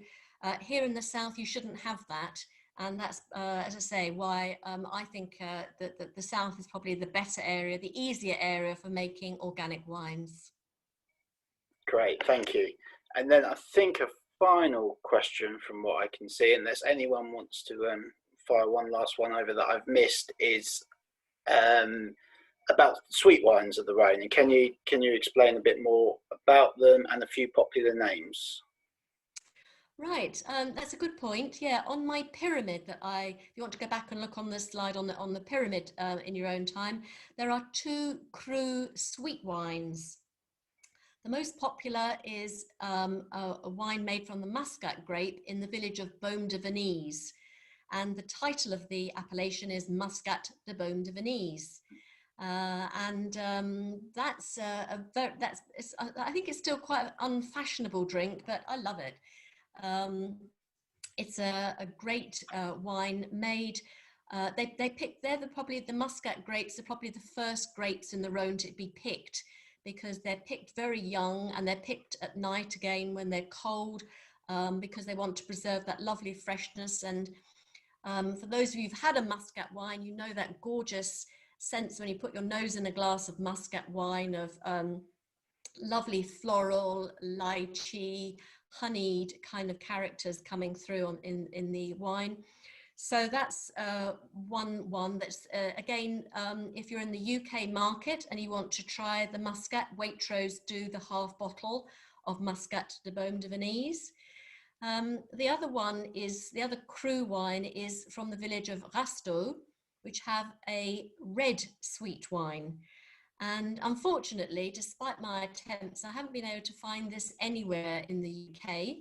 A: Here in the south, you shouldn't have that. And that's, as I say, why I think that the south is probably the better area, the easier area for making organic wines.
B: Great, thank you. And then I think a final question from what I can see, unless anyone wants to fire one last one over that I've missed, is about sweet wines of the Rhone. And can you explain a bit more about them and a few popular names?
A: Right, that's a good point. Yeah, on my pyramid that if you want to go back and look on the slide on the pyramid in your own time, there are 2 cru sweet wines. The most popular is a wine made from the Muscat grape in the village of Baume de Venise. and the title of the appellation is Muscat de Beaume de Venise. That's I think it's still quite an unfashionable drink, but I love it. It's a great wine made. Probably the Muscat grapes are probably the first grapes in the Rhône to be picked, because they're picked very young and they're picked at night again when they're cold, because they want to preserve that lovely freshness. And for those of you who've had a Muscat wine, you know that gorgeous sense when you put your nose in a glass of Muscat wine of lovely floral, lychee, honeyed kind of characters coming through in the wine. So that's one that's, again, if you're in the UK market and you want to try the Muscat, Waitrose do the half bottle of Muscat de Beaume de Venise. The other one is, the other cru wine is from the village of Rasteau, which have a red sweet wine. And unfortunately, despite my attempts, I haven't been able to find this anywhere in the UK.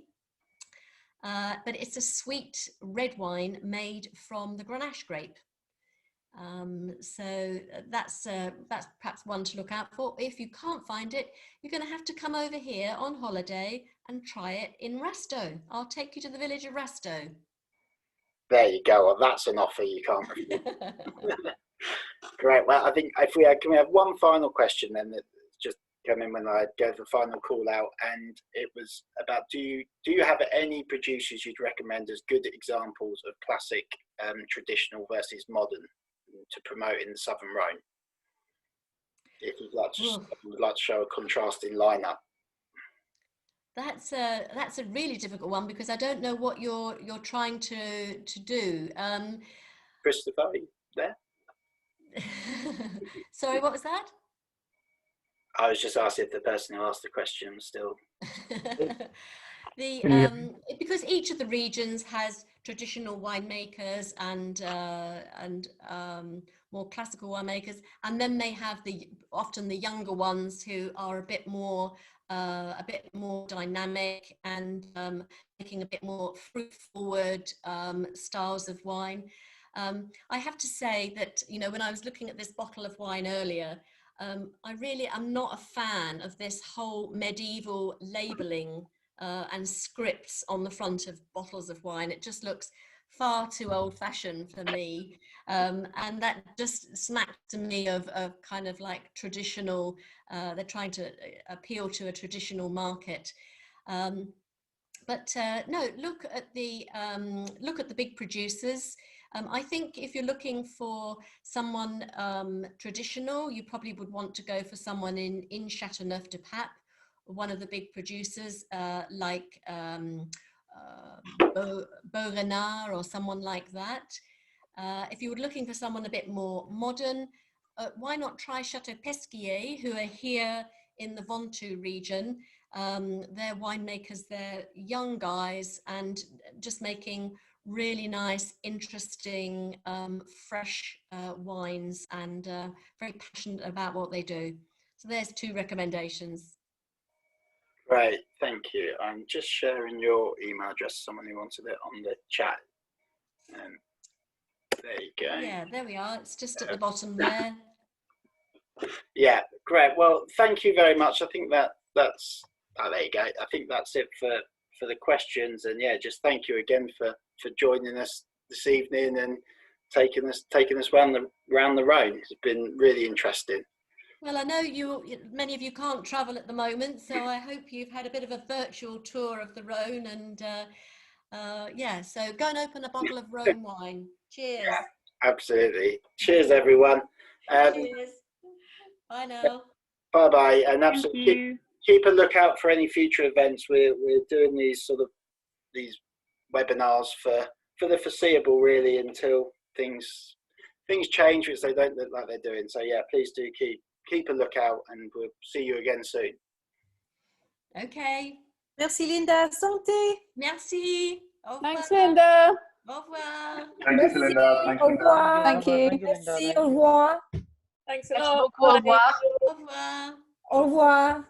A: But it's a sweet red wine made from the Grenache grape. So that's perhaps one to look out for. If you can't find it, you're going to have to come over here on holiday and try it in Rasteau. I'll take you to the village of Rasteau.
B: There you go. Well, that's an offer you can't refuse. Great. Well, I think if can we have one final question then that just come in when I gave the final call out, and it was about do you have any producers you'd recommend as good examples of classic traditional versus modern to promote in the Southern Rhône? If you'd like to show a contrasting lineup.
A: That's a really difficult one, because I don't know what you're trying to do.
B: Christopher, are you there?
A: Sorry, what was that? I
B: was just asking if the person who asked the question was still.
A: Because each of the regions has traditional winemakers and more classical winemakers, and then they have often the younger ones who are a bit more dynamic and making a bit more fruit forward styles of wine. I have to say that, you know, when I was looking at this bottle of wine earlier, I really am not a fan of this whole medieval labelling and scripts on the front of bottles of wine. It just looks far too old-fashioned for me, and that just smacks to me of kind of like traditional. They're trying to appeal to a traditional market. But no, look at the big producers. I think if you're looking for someone traditional, you probably would want to go for someone in Châteauneuf-du-Pape, one of the big producers like Rhône or someone like that. If you were looking for someone a bit more modern, why not try Château Pesquier, who are here in the Ventoux region. They're winemakers, they're young guys, and just making really nice, interesting, fresh wines, and very passionate about what they do. So there's two recommendations.
B: Great, thank you. I'm just sharing your email address, someone who wanted it on the chat. There you go.
A: Yeah, there we are. It's just at the bottom there.
B: Yeah, great. Well, thank you very much. I think that's there you go. I think that's it for the questions, and yeah, just thank you again for joining us this evening and taking us around the Rhône. It's been really interesting.
A: Well, I know many of you can't travel at the moment, so I hope you've had a bit of a virtual tour of the Rhône, and yeah, so go and open a bottle of Rhône wine. Cheers.
B: Yeah, absolutely. Cheers, everyone.
A: Cheers. Bye now.
B: Bye bye, and absolutely keep a lookout for any future events. We're doing these webinars for the foreseeable, really, until things change, which they don't look like they're doing. So yeah, please do keep a lookout, and we'll see you again soon.
A: Okay.
D: Merci Linda. Santé.
A: Merci. Au revoir.
D: Thanks Linda.
A: Au revoir.
C: Thanks Linda. Thanks,
D: Au revoir.
C: Thank you.
D: Merci. Au revoir. Thanks a lot.
E: Au revoir.
A: Au revoir.
D: Au revoir.